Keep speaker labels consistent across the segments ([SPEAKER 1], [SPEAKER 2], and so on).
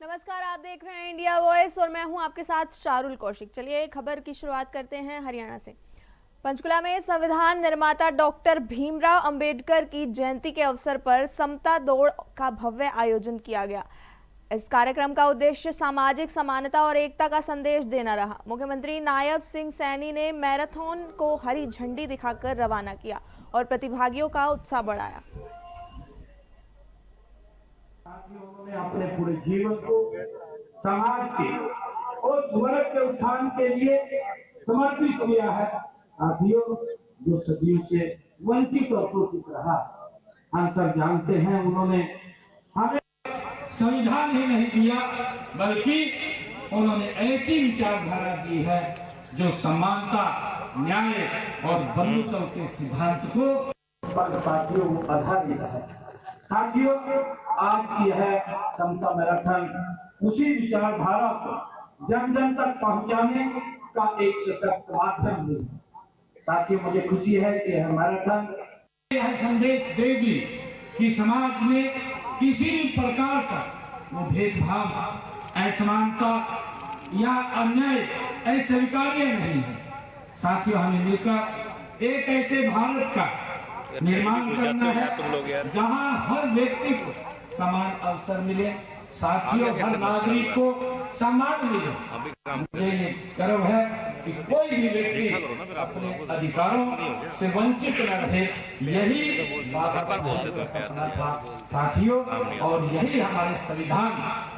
[SPEAKER 1] नमस्कार, आप देख रहे हैं इंडिया वॉइस और मैं हूं आपके साथ शारुल कौशिक। चलिए खबर की शुरुआत करते हैं हरियाणा से। पंचकुला में संविधान निर्माता डॉक्टर भीमराव अंबेडकर की जयंती के अवसर पर समता दौड़ का भव्य आयोजन किया गया। इस कार्यक्रम का उद्देश्य सामाजिक समानता और एकता का संदेश देना रहा। मुख्यमंत्री नायब सिंह सैनी ने मैराथन को हरी झंडी दिखाकर रवाना किया और प्रतिभागियों का उत्साह बढ़ाया।
[SPEAKER 2] उन्होंने अपने पूरे जीवन को समाज के और वर्ग के उत्थान के लिए समर्पित किया है। साथियों, जो सदियों से वंचित और शोषित रहा, हम सब जानते हैं, उन्होंने हमें संविधान ही नहीं दिया बल्कि उन्होंने ऐसी विचारधारा दी है जो समानता, न्याय और बंधुत्व के सिद्धांत को पर साथियों आधारित है। साथियों, आज की यह समता मैराथन उसी विचारधारा को जन जन तक पहुंचाने का एक सशक्त माध्यम है। साथियों, मुझे खुशी है कि यह मैराथन यह संदेश देगी कि समाज में किसी भी प्रकार का वो भेदभाव, असमानता या अन्याय अस्वीकार्य नहीं है। साथियों, हमें मिलकर एक ऐसे भारत का निर्माण करना है जहां हर व्यक्ति को समान अवसर मिले, साथियों हर नागरिक को सम्मान मिले। मुझे गर्व है कि कोई भी व्यक्ति अपने अधिकारों से वंचित न रहे, यही सपना था साथियों, और यही हमारे संविधान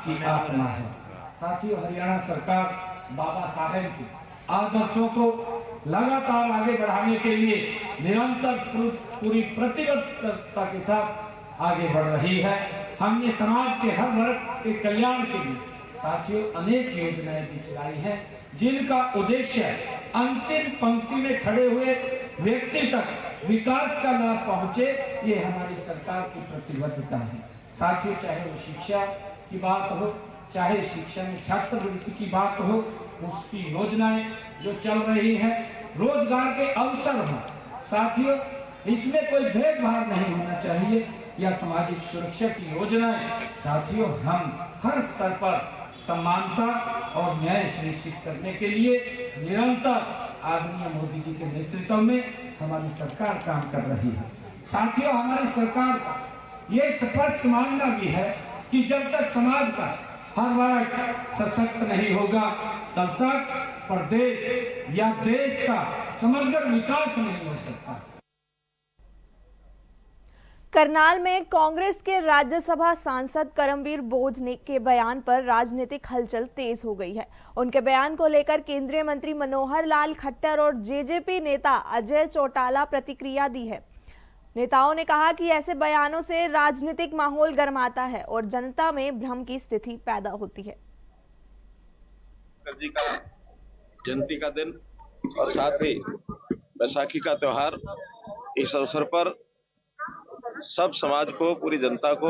[SPEAKER 2] की आत्मा है। साथियों, हरियाणा सरकार बाबा साहेब के आदर्शों को लगातार आगे बढ़ाने के लिए निरंतर पूरी प्रतिबद्धता के साथ आगे बढ़ रही है। हमने समाज के हर वर्ग के कल्याण के लिए साथियों अनेक योजनाएं भी चलाई हैं, जिनका उद्देश्य अंतिम पंक्ति में खड़े हुए व्यक्ति तक विकास का लाभ पहुंचे, ये हमारी सरकार की प्रतिबद्धता है। साथियों, चाहे वो शिक्षा की बात हो, चाहे शिक्षा में छात्रवृत्ति की बात हो, उसकी योजनाएं जो चल रही है, रोजगार के अवसर हो, साथियों इसमें कोई भेदभाव नहीं होना चाहिए, या सामाजिक सुरक्षा की योजनाएं, साथियों हम हर स्तर पर समानता और न्याय सुनिश्चित करने के लिए निरंतर आदरणीय मोदी जी के नेतृत्व में हमारी सरकार काम कर रही है। साथियों, हमारी सरकार का ये स्पष्ट मानना भी है कि जब तक समाज का हर वर्ग सशक्त नहीं होगा, तब तक प्रदेश या देश का समग्र विकास नहीं हो सकता।
[SPEAKER 1] करनाल में कांग्रेस के राज्यसभा सांसद करमवीर बोध के बयान पर राजनीतिक हलचल तेज हो गई है। उनके बयान को लेकर केंद्रीय मंत्री मनोहर लाल खट्टर और जेजेपी नेता अजय चौटाला प्रतिक्रिया दी है। नेताओं ने कहा कि ऐसे बयानों से राजनीतिक माहौल गर्माता है और जनता में भ्रम की स्थिति पैदा होती है।
[SPEAKER 3] जी का जयंती का दिन और साथ ही बैसाखी का त्योहार, इस अवसर पर सब समाज को, पूरी जनता को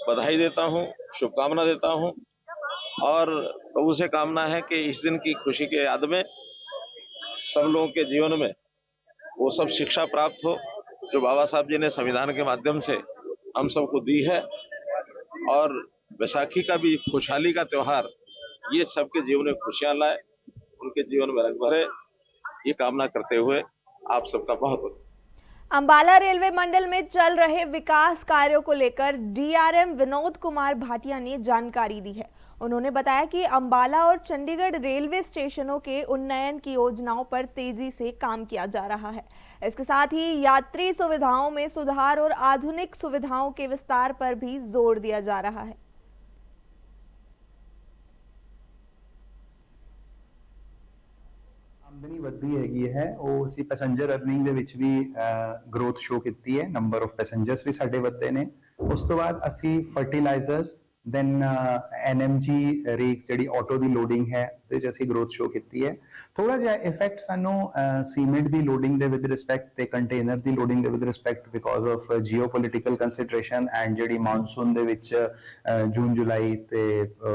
[SPEAKER 3] बधाई देता हूं, शुभकामना देता हूं, और प्रभु से कामना है कि इस दिन की खुशी के याद में सब लोगों के जीवन में वो सब शिक्षा प्राप्त हो जो बाबा साहब जी ने संविधान के माध्यम से हम सबको दी है, और बैसाखी का भी खुशहाली का त्योहार ये सबके जीवन में खुशियां लाए, उनके जीवन में रंग भरे, ये कामना करते हुए आप सबका बहुत बहुत।
[SPEAKER 1] अंबाला रेलवे मंडल में चल रहे विकास कार्यों को लेकर डीआरएम विनोद कुमार भाटिया ने जानकारी दी है। उन्होंने बताया कि अंबाला और चंडीगढ़ रेलवे स्टेशनों के उन्नयन की योजनाओं पर तेजी से काम किया जा रहा है। इसके साथ ही यात्री सुविधाओं में सुधार और आधुनिक सुविधाओं के विस्तार पर भी जोर दिया जा रहा है।
[SPEAKER 4] आमदनी वधी हैगी है, ਉਹ ਅਸੀਂ ਪੈਸੇਂਜਰ ਅਰਨਿੰਗ ਦੇ ਵਿੱਚ ਵੀ ਗਰੋਥ ਸ਼ੋ ਕੀਤੀ ਹੈ। ਨੰਬਰ ਆਫ ਪੈਸੇਂਜਰਸ ਵੀ ਸਾਡੇ ਵੱਧੇ ਨੇ। ਉਸ ਤੋਂ ਬਾਅਦ ਅਸੀਂ ਫਰਟੀਲਾਈਜ਼ਰਸ then NMG रेक्स ਜਿਹੜੀ ਆਟੋ ਦੀ ਲੋਡਿੰਗ ਹੈ ਤੇ ਚ ਅਸੀਂ ਗਰੋਥ ਸ਼ੋ ਕੀਤੀ ਹੈ। ਥੋੜਾ ਜਿਹਾ ਇਫੈਕਟ ਸਾਨੂੰ ਸੀਮੈਂਟ ਦੀ ਲੋਡਿੰਗ ਦੇ ਵਿਦ ਰਿਸਪੈਕਟ ਤੇ ਕੰਟੇਨਰ ਦੀ ਲੋਡਿੰਗ ਦੇ with respect because of geopolitical consideration and ਜਿਹੜੀ ਮਾਨਸੂਨ ਦੇ ਵਿੱਚ ਜੂਨ ਜੁਲਾਈ ਤੇ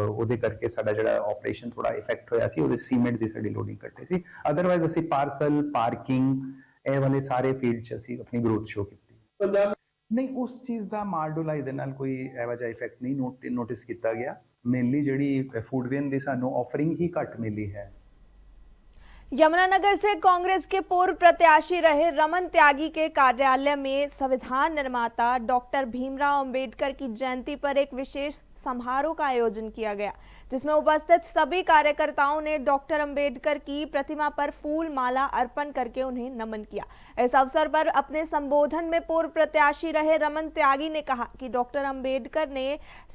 [SPEAKER 4] ਉਹਦੇ ਕਰਕੇ ਸਾਡਾ ਜਿਹੜਾ ਆਪਰੇਸ਼ਨ ਥੋੜਾ ਇਫੈਕਟ ਹੋਇਆ ਸੀ, ਉਹਦੇ ਸੀਮੈਂਟ ਦੀ ਸਾਡੀ ਲੋਡਿੰਗ ਘਟੇ ਸੀ। ਅਦਰਵਾਈਜ਼ ਅਸੀਂ ਪਾਰਸਲ, ਪਾਰਕਿੰਗ ਇਹ ਵਾਲੇ ਸਾਰੇ ਫੀਲਡ 'ਚ ਅਸੀਂ ਆਪਣੀ ਗਰੋਥ ਸ਼ੋ ਕੀਤੀ। ਨਹੀਂ, ਉਸ ਚੀਜ਼ ਦਾ ਮਾਰ ਢੁਲਾਈ ਦੇ ਨਾਲ ਕੋਈ ਇਹੋ ਜਿਹਾ ਇਫੈਕਟ ਨਹੀਂ ਨੋਟਿਸ ਕੀਤਾ ਗਿਆ। ਮੇਨਲੀ ਜਿਹੜੀ ਫੂਡ ਗ੍ਰੇਨ ਦੀ ਸਾਨੂੰ ਆਫਰਿੰਗ ਹੀ ਘੱਟ ਮਿਲੀ ਹੈ।
[SPEAKER 1] यमुनानगर से कांग्रेस के पूर्व प्रत्याशी रहे रमन त्यागी के कार्यालय में संविधान निर्माता डॉक्टर भीमराव अंबेडकर की जयंती पर एक विशेष समारोह का आयोजन किया गया, जिसमें उपस्थित सभी कार्यकर्ताओं ने डॉक्टर अंबेडकर की प्रतिमा पर फूल माला अर्पण करके उन्हें नमन किया। इस अवसर पर अपने संबोधन में पूर्व प्रत्याशी रहे रमन त्यागी ने कहा कि डॉक्टर अंबेडकर ने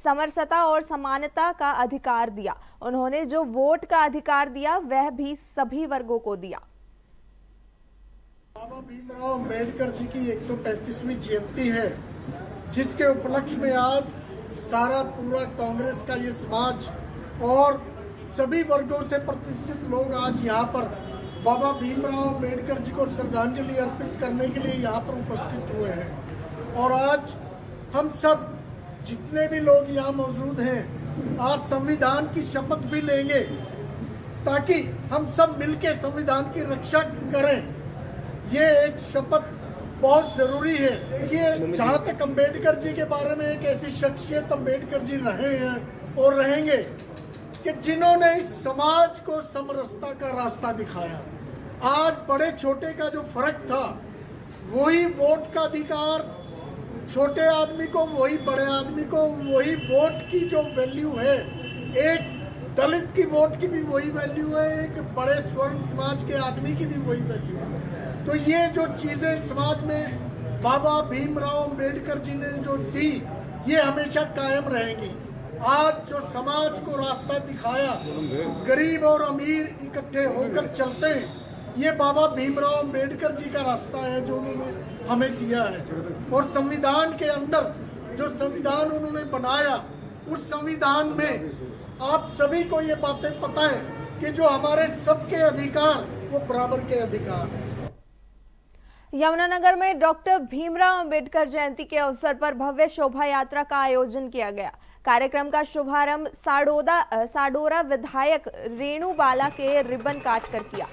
[SPEAKER 1] समरसता और समानता का अधिकार दिया। उन्होंने जो वोट का अधिकार दिया वह भी सभी वर्गों को दिया।
[SPEAKER 5] बाबा भीमराव अंबेडकर जी की 135वीं जयंती है, जिसके उपलक्ष्य में आज सारा पूरा कांग्रेस का ये समाज और सभी वर्गों से प्रतिष्ठित लोग आज यहाँ पर बाबा भीमराव अंबेडकर जी को श्रद्धांजलि अर्पित करने के लिए यहाँ पर उपस्थित हुए हैं। और आज हम सब जितने भी लोग यहाँ मौजूद हैं, आज संविधान की शपथ भी लेंगे ताकि हम सब मिलकर संविधान की रक्षा करें। ये एक शपथ बहुत जरूरी है। देखिए, जहाँ तक अंबेडकर जी के बारे में एक ऐसी शख्सियत अंबेडकर जी रहे हैं और रहेंगे कि जिन्होंने इस समाज को समरसता का रास्ता दिखाया। आज बड़े छोटे का जो फर्क था, वही वोट का अधिकार छोटे आदमी को, वही बड़े आदमी को, वही वोट की जो वैल्यू है, एक दलित की वोट की भी वही वैल्यू है, एक बड़े स्वर्ण समाज के आदमी की भी वही वैल्यू है। तो ये जो चीजें समाज में बाबा भीमराव अंबेडकर जी ने जो दी, ये हमेशा कायम रहेंगी। आज जो समाज को रास्ता दिखाया, गरीब और अमीर इकट्ठे होकर चलते हैं, ये बाबा भीमराव अंबेडकर जी का रास्ता है जो उन्होंने हमें दिया है। और संविधान के अंदर जो संविधान उन्होंने बनाया, उस संविधान में आप सभी को ये बातें पता है कि जो हमारे सबके अधिकार वो बराबर के अधिकार हैं।
[SPEAKER 1] यमुनानगर में डॉक्टर भीमराव अंबेडकर जयंती के अवसर पर भव्य शोभा यात्रा का आयोजन किया गया। कार्यक्रम का शुभारंभ साडोरा विधायक रेणु बाला के रिबन काटकर किया।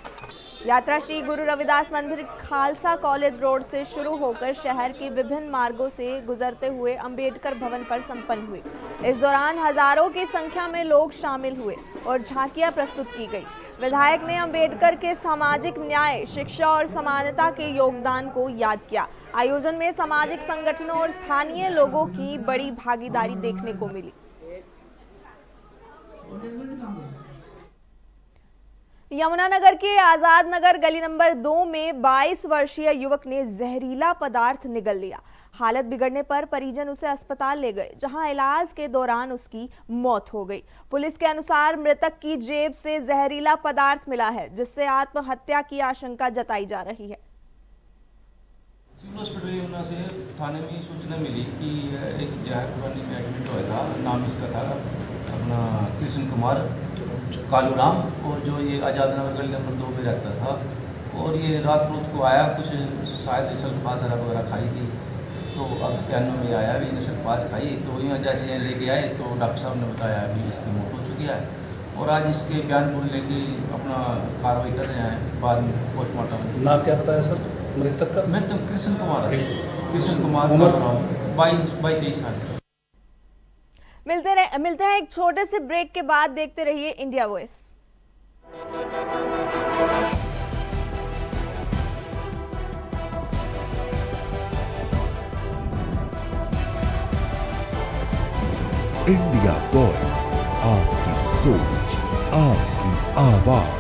[SPEAKER 1] यात्रा श्री गुरु रविदास मंदिर खालसा कॉलेज रोड से शुरू होकर शहर के विभिन्न मार्गों से गुजरते हुए अंबेडकर भवन पर संपन्न हुई। इस दौरान हजारों की संख्या में लोग शामिल हुए और झांकियां प्रस्तुत की गई। विधायक ने अंबेडकर के सामाजिक न्याय, शिक्षा और समानता के योगदान को याद किया। आयोजन में सामाजिक संगठनों और स्थानीय लोगों की बड़ी भागीदारी देखने को मिली। यमुनानगर के आजाद नगर गली नंबर 2 में 22 वर्षीय युवक ने जहरीला पदार्थ निगल लिया। हालत बिगड़ने पर परिजन उसे अस्पताल ले गए, जहां इलाज के दौरान उसकी मौत हो गई। पुलिस के अनुसार मृतक की जेब से जहरीला पदार्थ मिला है, जिससे आत्महत्या की आशंका जताई जा रही है।
[SPEAKER 6] सिविल हॉस्पिटल यमुना से थाने में सूचना मिली कि एक जहर पुरानी में एडमिट हुआ था। नाम इसका था अपना कृष्ण कुमार कालूराम, और जो ये आज़ाद नगर गली नंबर 2 में रहता था। और ये रात को आया, कुछ शायद सल्फास वगैरह खाई थी, तो अब पियानो में आया भी, इन्हें सल्फास खाई, तो यहाँ जैसे यहाँ लेके आए तो डॉक्टर साहब ने बताया अभी इसकी मौत हो चुकी है। और आज इसके बयान बोलने की अपना कार्रवाई कर रहे हैं, बाद में पोस्टमार्टम।
[SPEAKER 7] नाम क्या बताया सर मृतक का?
[SPEAKER 6] मृतक कृष्ण कुमार कालूराम, 22-23 साल।
[SPEAKER 1] मिलते हैं एक छोटे से ब्रेक के बाद। देखते रहिए इंडिया वॉइस।
[SPEAKER 8] इंडिया वॉइस, आपकी सोच, आपकी आवाज।